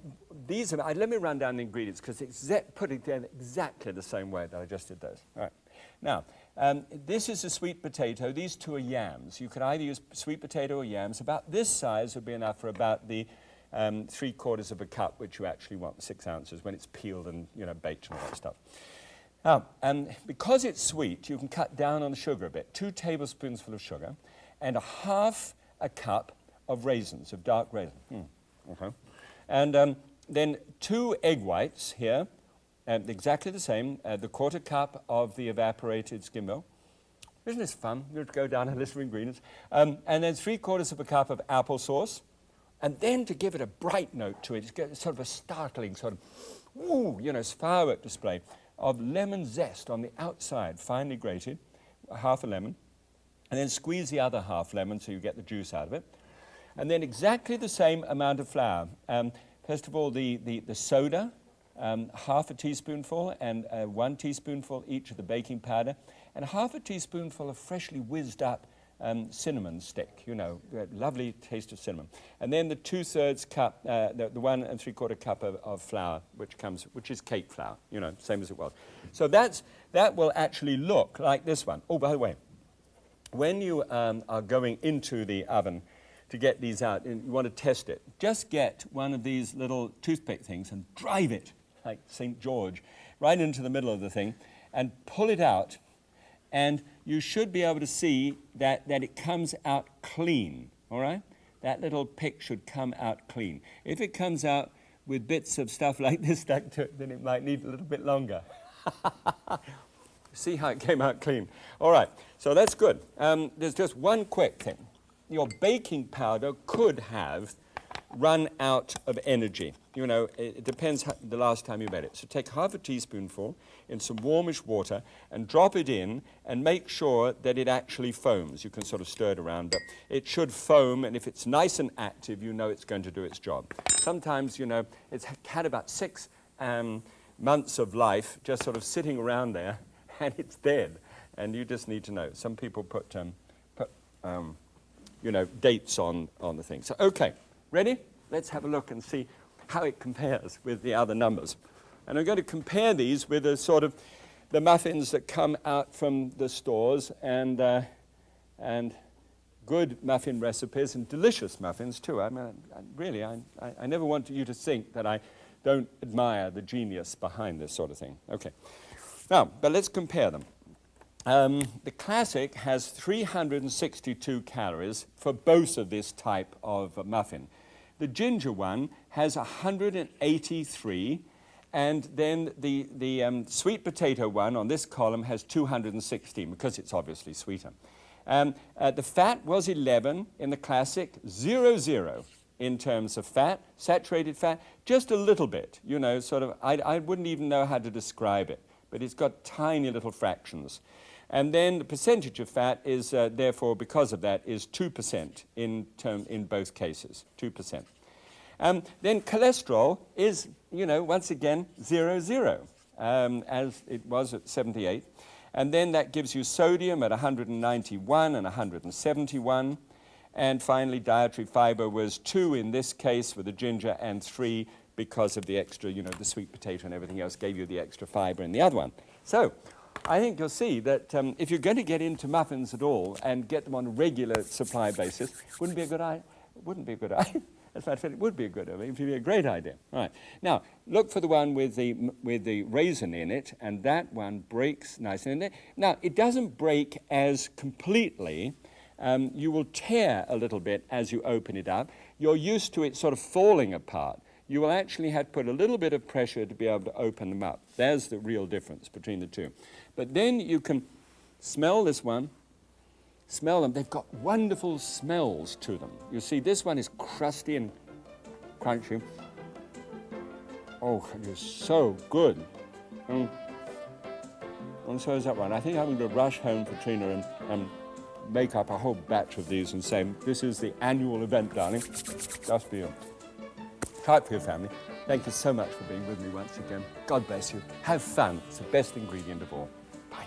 these are. Let me run down the ingredients because it's put it together exactly the same way that I just did those. All right. Now. This is a sweet potato. These two are yams. You could either use sweet potato or yams. About this size would be enough for about the 3/4 of a cup, which you actually want 6 ounces when it's peeled and baked and all that stuff. Now, because it's sweet, you can cut down on the sugar a bit. 2 tablespoons of sugar, and 1/2 cup of raisins, of dark raisins. Okay. And then 2 egg whites here. Exactly the same, the 1/4 cup of the evaporated skim milk. Isn't this fun? You go down a list of ingredients. And then 3/4 of a cup of applesauce. And then to give it a bright note to it, it's sort of a startling sort of, firework display of lemon zest on the outside, finely grated, 1/2 a lemon. And then squeeze the other 1/2 lemon so you get the juice out of it. And then exactly the same amount of flour. First of all, the soda. half a teaspoonful and 1 teaspoonful each of the baking powder, and half a teaspoonful of freshly whizzed up cinnamon stick, you know, lovely taste of cinnamon. And then the 2/3 cup, the 1 3/4 cup of flour, which is cake flour, you know, same as it was. So that will actually look like this one. Oh, by the way, when you are going into the oven to get these out and you want to test it, just get one of these little toothpick things and drive it, like St. George, right into the middle of the thing and pull it out, and you should be able to see that it comes out clean, all right? That little pick should come out clean. If it comes out with bits of stuff like this stuck to it, then it might need a little bit longer. See how it came out clean. All right, so that's good. There's just one quick thing. Your baking powder could have run out of energy. You know, it depends the last time you made it. So take half a teaspoonful in some warmish water and drop it in and make sure that it actually foams. You can sort of stir it around, but it should foam, and if it's nice and active, you know it's going to do its job. Sometimes, you know, it's had about 6 months of life just sort of sitting around there, and it's dead, and you just need to know. Some people put you know, dates on the thing. So, okay, ready? Let's have a look and see how it compares with the other numbers. And I'm going to compare these with the sort of the muffins that come out from the stores, and good muffin recipes and delicious muffins too. I mean, really, I never want you to think that I don't admire the genius behind this sort of thing. Okay, now, but let's compare them. The classic has 362 calories for both of this type of muffin. The ginger one has 183, and then the sweet potato one on this column has 216 because it's obviously sweeter. The fat was 11 in the classic, 0 in terms of fat, saturated fat, just a little bit, you know, sort of, I wouldn't even know how to describe it, but it's got tiny little fractions. And then the percentage of fat is, therefore, because of that, is 2% in both cases, 2%. Then cholesterol is, you know, once again, 0, as it was at 78. And then that gives you sodium at 191 and 171. And finally, dietary fiber was 2 in this case with the ginger, and 3 because of the extra, you know, the sweet potato and everything else gave you the extra fiber in the other one. So I think you'll see that if you're going to get into muffins at all and get them on a regular supply basis, wouldn't be a good idea. As a matter of fact, it would be a good idea. It would be a great idea. All right. Now, look for the one with the raisin in it, and that one breaks nicely. Now, it doesn't break as completely. You will tear a little bit as you open it up. You're used to it sort of falling apart. You will actually have to put a little bit of pressure to be able to open them up. There's the real difference between the two. But then you can smell this one, smell them. They've got wonderful smells to them. You see, this one is crusty and crunchy. Oh, it is so good. And so is that one. I think I'm going to rush home for Trina and make up a whole batch of these and say, this is the annual event, darling, just for you. Try it for your family. Thank you so much for being with me once again. God bless you. Have fun. It's the best ingredient of all. Bye.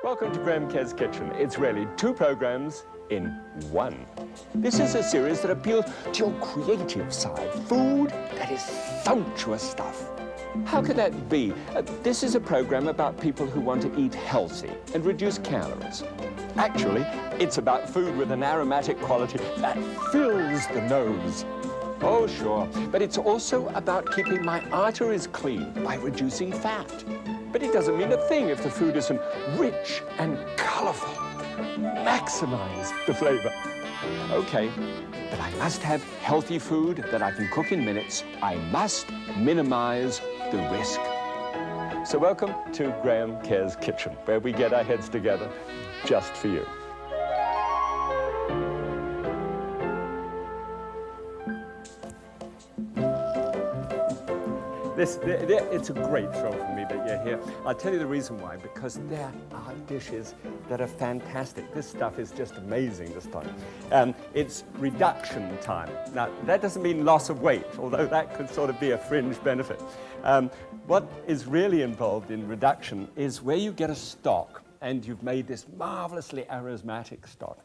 Welcome to Graham Kerr's Kitchen. It's really 2 programs in 1. This is a series that appeals to your creative side. Food that is sumptuous stuff. How could that be? This is a program about people who want to eat healthy and reduce calories. Actually, it's about food with an aromatic quality that fills the nose. Oh, sure. But it's also about keeping my arteries clean by reducing fat. But it doesn't mean a thing if the food isn't rich and colorful. Maximize the flavor. Okay, but I must have healthy food that I can cook in minutes. I must minimize the risk. So welcome to Graham Care's Kitchen, where we get our heads together just for you. It's a great thrill for me that you're here. I'll tell you the reason why, because there are dishes that are fantastic. This stuff is just amazing this time. It's reduction time. Now, that doesn't mean loss of weight, although that could sort of be a fringe benefit. What is really involved in reduction is where you get a stock and you've made this marvelously aromatic stock.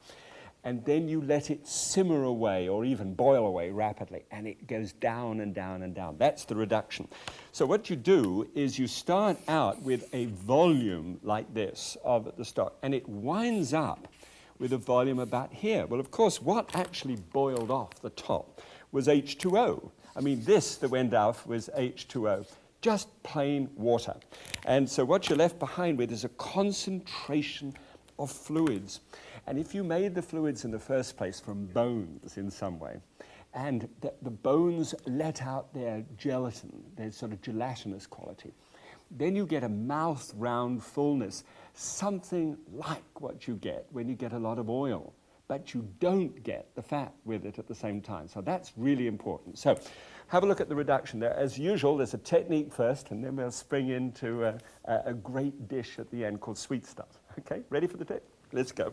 And then you let it simmer away or even boil away rapidly, and it goes down and down and down. That's the reduction. So what you do is you start out with a volume like this of the stock, and it winds up with a volume about here. Well, of course, what actually boiled off the top was H2O. I mean, this that went off was H2O, just plain water. And so what you're left behind with is a concentration of fluids. And if you made the fluids in the first place from bones in some way, and the bones let out their gelatin, their sort of gelatinous quality, then you get a mouth round fullness, something like what you get when you get a lot of oil, but you don't get the fat with it at the same time. So that's really important. So have a look at the reduction there. As usual, there's a technique first, and then we'll spring into a great dish at the end called sweet stuff. Okay, ready for the tip? Let's go.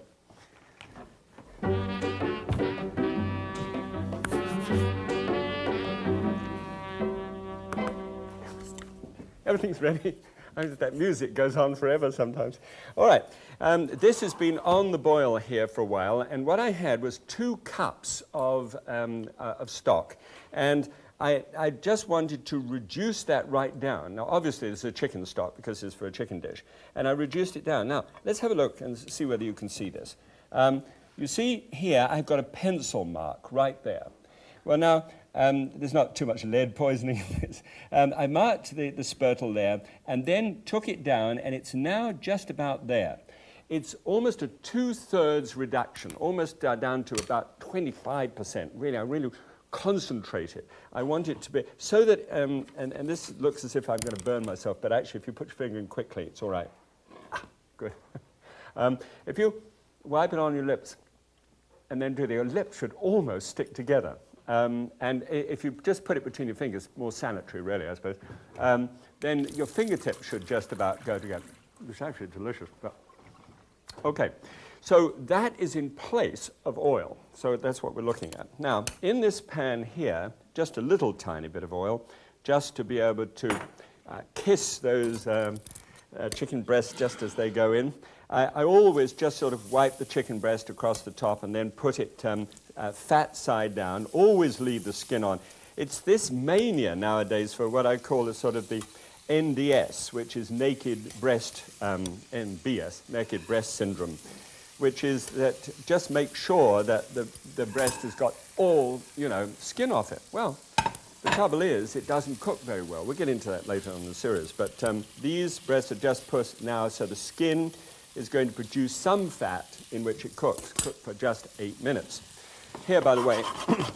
Everything's ready. That music goes on forever sometimes. All right, this has been on the boil here for a while, and what I had was 2 cups of stock, and I just wanted to reduce that right down. Now, obviously, this is a chicken stock because it's for a chicken dish, and I reduced it down. Now, let's have a look and see whether you can see this. You see here, I've got a pencil mark right there. Well, now, there's not too much lead poisoning in this. I marked the spurtle there and then took it down, and it's now just about there. It's almost a 2/3 reduction, almost down to about 25%. Really, I really concentrate it. I want it to be, so that, and this looks as if I'm going to burn myself, but actually, if you put your finger in quickly, it's all right. Good. If you wipe it on your lips, and then your lips should almost stick together. And if you just put it between your fingers, more sanitary really, I suppose, then your fingertips should just about go together. It's actually delicious. But okay, so that is in place of oil. So that's what we're looking at. Now, in this pan here, just a little tiny bit of oil, just to be able to kiss those chicken breasts just as they go in. I always just sort of wipe the chicken breast across the top and then put it fat side down, always leave the skin on. It's this mania nowadays for what I call a sort of the NDS, which is naked breast, NBS, naked breast syndrome, which is that just make sure that the breast has got all, skin off it. Well, the trouble is, it doesn't cook very well. We'll get into that later on in the series, but these breasts are just put now so the skin is going to produce some fat in which it cooks, cooked for just 8 minutes. Here, by the way,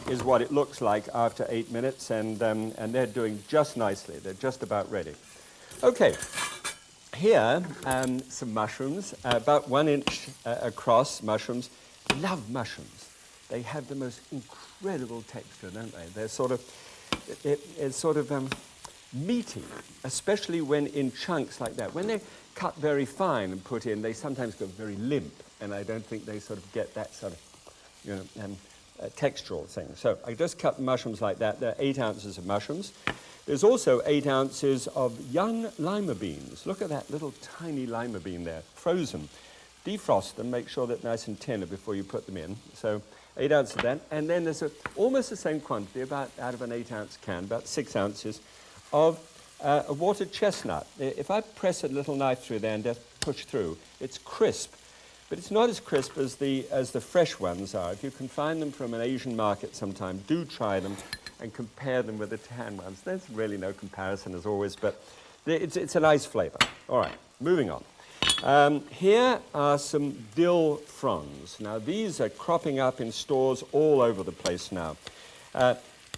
is what it looks like after 8 minutes, and they're doing just nicely. They're just about ready. Okay, here, some mushrooms, about 1 inch across mushrooms. I love mushrooms. They have the most incredible texture, don't they? They're sort of, meaty, especially when in chunks like that. When they're cut very fine and put in, they sometimes go very limp, and I don't think they sort of get that sort of, textural thing. So I just cut the mushrooms like that. There are 8 ounces of mushrooms. There's also 8 ounces of young lima beans. Look at that little tiny lima bean there, frozen. Defrost them, make sure they're nice and tender before you put them in. So 8 ounces of that. And then there's almost the same quantity, about out of an 8 ounce can, about 6 ounces of a watered chestnut. If I press a little knife through there and just push through, it's crisp. But it's not as crisp as the fresh ones are. If you can find them from an Asian market sometime, do try them and compare them with the tan ones. There's really no comparison as always, but it's a nice flavor. All right, moving on. Here are some dill fronds. Now, these are cropping up in stores all over the place now.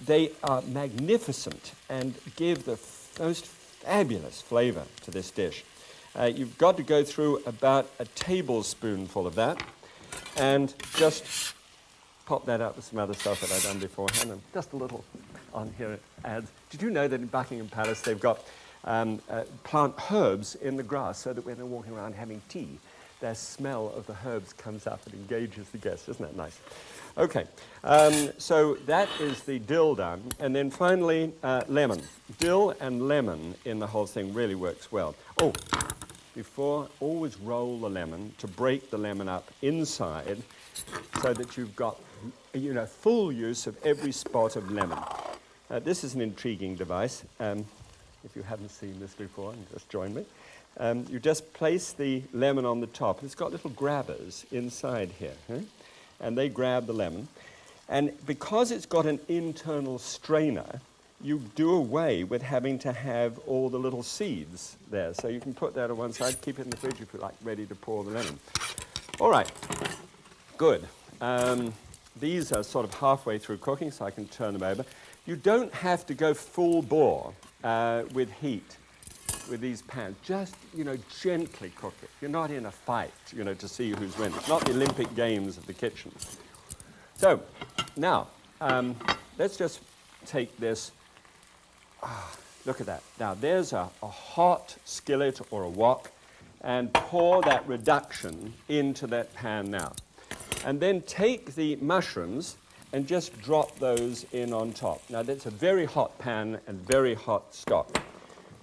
They are magnificent and give the most fabulous flavor to this dish. You've got to go through about a tablespoonful of that and just pop that up with some other stuff that I've done beforehand, and just a little on here it adds. Did you know that in Buckingham Palace they've got plant herbs in the grass so that when they're walking around having tea, their smell of the herbs comes up and engages the guests? Isn't that nice? Okay, so that is the dill done. And then finally, lemon. Dill and lemon in the whole thing really works well. Oh, before, always roll the lemon to break the lemon up inside so that you've got, full use of every spot of lemon. This is an intriguing device. If you haven't seen this before, just join me. You just place the lemon on the top. It's got little grabbers inside here, and they grab the lemon. And because it's got an internal strainer, you do away with having to have all the little seeds there. So you can put that on one side, keep it in the fridge if you like, ready to pour the lemon. All right, good. These are sort of halfway through cooking, so I can turn them over. You don't have to go full bore with heat with these pans. Just, gently cook it. You're not in a fight, to see who's winning. It's not the Olympic Games of the kitchen. So, now, let's just take this. Look at that. Now, there's a hot skillet or a wok, and pour that reduction into that pan now. And then take the mushrooms and just drop those in on top. Now, that's a very hot pan and very hot stock.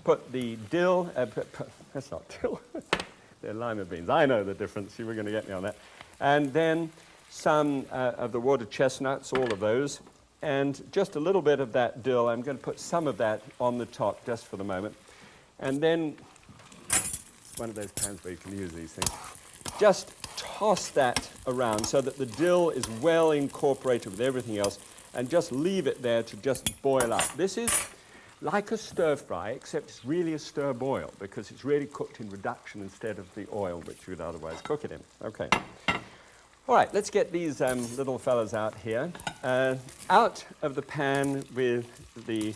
Put the dill, that's not dill, they're lima beans. I know the difference, you were going to get me on that. And then some of the water chestnuts, all of those, and just a little bit of that dill. I'm going to put some of that on the top just for the moment. And then, one of those pans where you can use these things, just toss that around so that the dill is well incorporated with everything else, and just leave it there to just boil up. This is like a stir fry, except it's really a stir boil because it's really cooked in reduction instead of the oil which you would otherwise cook it in. Okay. All right, let's get these little fellas out here. Out of the pan with the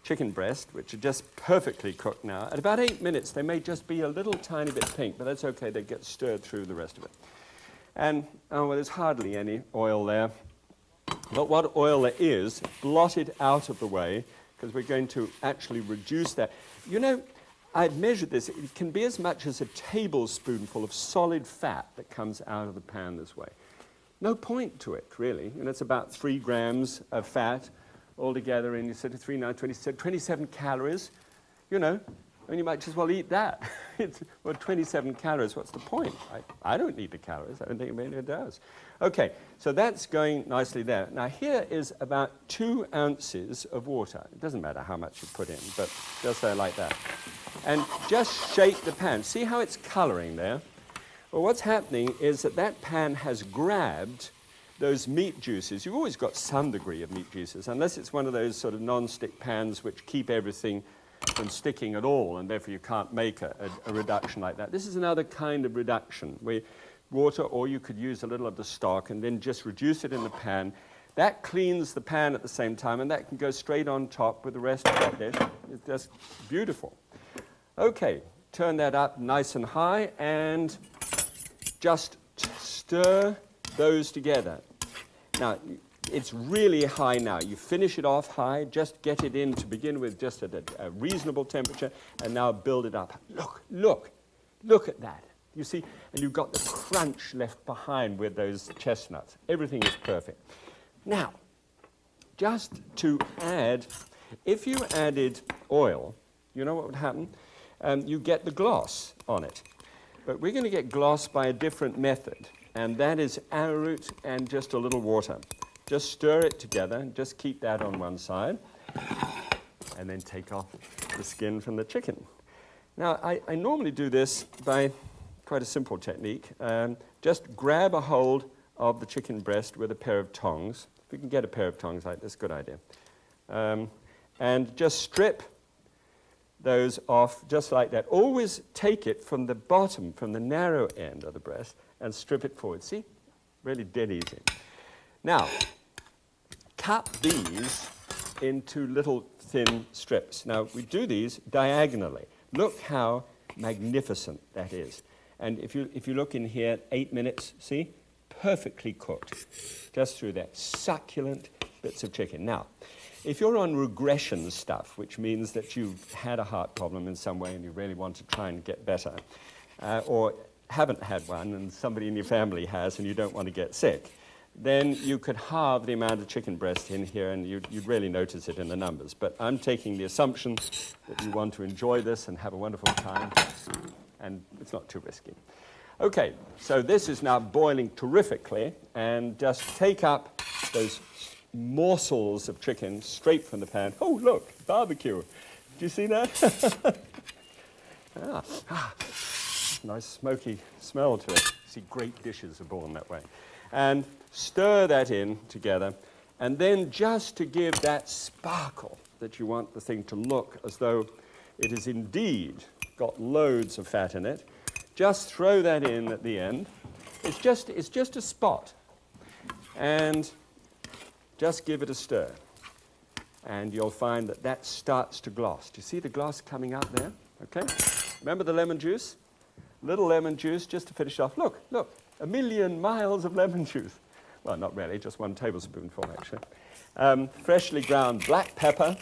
chicken breast, which are just perfectly cooked now. At about 8 minutes, they may just be a little tiny bit pink, but that's okay. They get stirred through the rest of it. And, there's hardly any oil there. But what oil there is, blot it out of the way, because we're going to actually reduce that. I've measured this. It can be as much as a tablespoonful of solid fat that comes out of the pan this way. No point to it, really. It's about 3 grams of fat altogether, and you said 3, 9, 27 calories. And you might as well eat that. It's 27 calories. What's the point? I don't need the calories. I don't think anybody does. Okay, so that's going nicely there. Now, here is about 2 ounces of water. It doesn't matter how much you put in, but just there like that. And just shake the pan. See how it's coloring there? Well, what's happening is that pan has grabbed those meat juices. You've always got some degree of meat juices, unless it's one of those sort of non-stick pans which keep everything from sticking at all, and therefore you can't make a reduction like that. This is another kind of reduction, where water, or you could use a little of the stock and then just reduce it in the pan. That cleans the pan at the same time, and that can go straight on top with the rest of that dish. It's just beautiful. Okay, turn that up nice and high, and just stir those together. Now, it's really high now. You finish it off high, just get it in to begin with just at a reasonable temperature, and now build it up. Look at that. You see, and you've got the crunch left behind with those chestnuts. Everything is perfect. Now, just to add, if you added oil, you know what would happen? You get the gloss on it. But we're going to get gloss by a different method, and that is arrowroot and just a little water. Just stir it together, and just keep that on one side, and then take off the skin from the chicken. Now, I normally do this by quite a simple technique. Just grab a hold of the chicken breast with a pair of tongs. If you can get a pair of tongs like this, good idea. And just strip those off just like that. Always take it from the bottom, from the narrow end of the breast, and strip it forward. See? Really dead easy. Now, cut these into little thin strips. Now, we do these diagonally. Look how magnificent that is. And if you look in here, 8 minutes, see? Perfectly cooked, just through there. Succulent bits of chicken. Now, if you're on regression stuff, which means that you've had a heart problem in some way and you really want to try and get better, or haven't had one and somebody in your family has and you don't want to get sick, then you could halve the amount of chicken breast in here and you'd really notice it in the numbers. But I'm taking the assumption that you want to enjoy this and have a wonderful time, and it's not too risky. Okay, so this is now boiling terrifically, and just take up those morsels of chicken straight from the pan. Oh, look, barbecue. Do you see that? Nice smoky smell to it. See, great dishes are born that way. And stir that in together, and then just to give that sparkle that you want the thing to look as though it has indeed got loads of fat in it, just throw that in at the end. It's just a spot. And just give it a stir. And you'll find that that starts to gloss. Do you see the gloss coming up there? Okay? Remember the lemon juice? Little lemon juice just to finish off. Look, 1,000,000 miles of lemon juice. Well, not really, just 1 tablespoonful, actually. Freshly ground black pepper.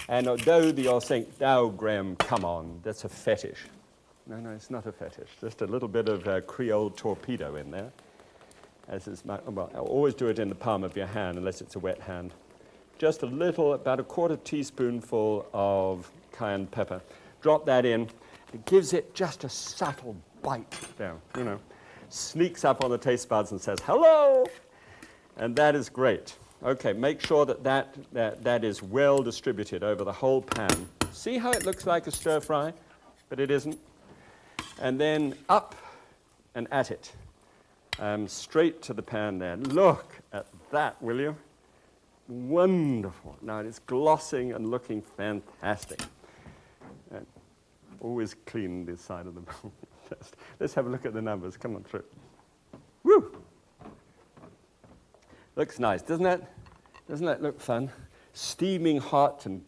And although you'll think, oh, Graham, come on, that's a fetish. No, it's not a fetish. Just a little bit of Creole torpedo in there. Well, I'll always do it in the palm of your hand, unless it's a wet hand. Just a little, about a 1/4 teaspoonful of cayenne pepper. Drop that in. It gives it just a subtle bite down, Sneaks up on the taste buds and says, hello! And that is great. Okay, make sure that is well distributed over the whole pan. See how it looks like a stir fry, but it isn't? And then up and at it. Straight to the pan there. Look at that, will you? Wonderful. Now it's glossing and looking fantastic. And always clean this side of the bowl. Let's have a look at the numbers. Come on through. Woo! Looks nice, doesn't it? Doesn't that look fun? Steaming hot and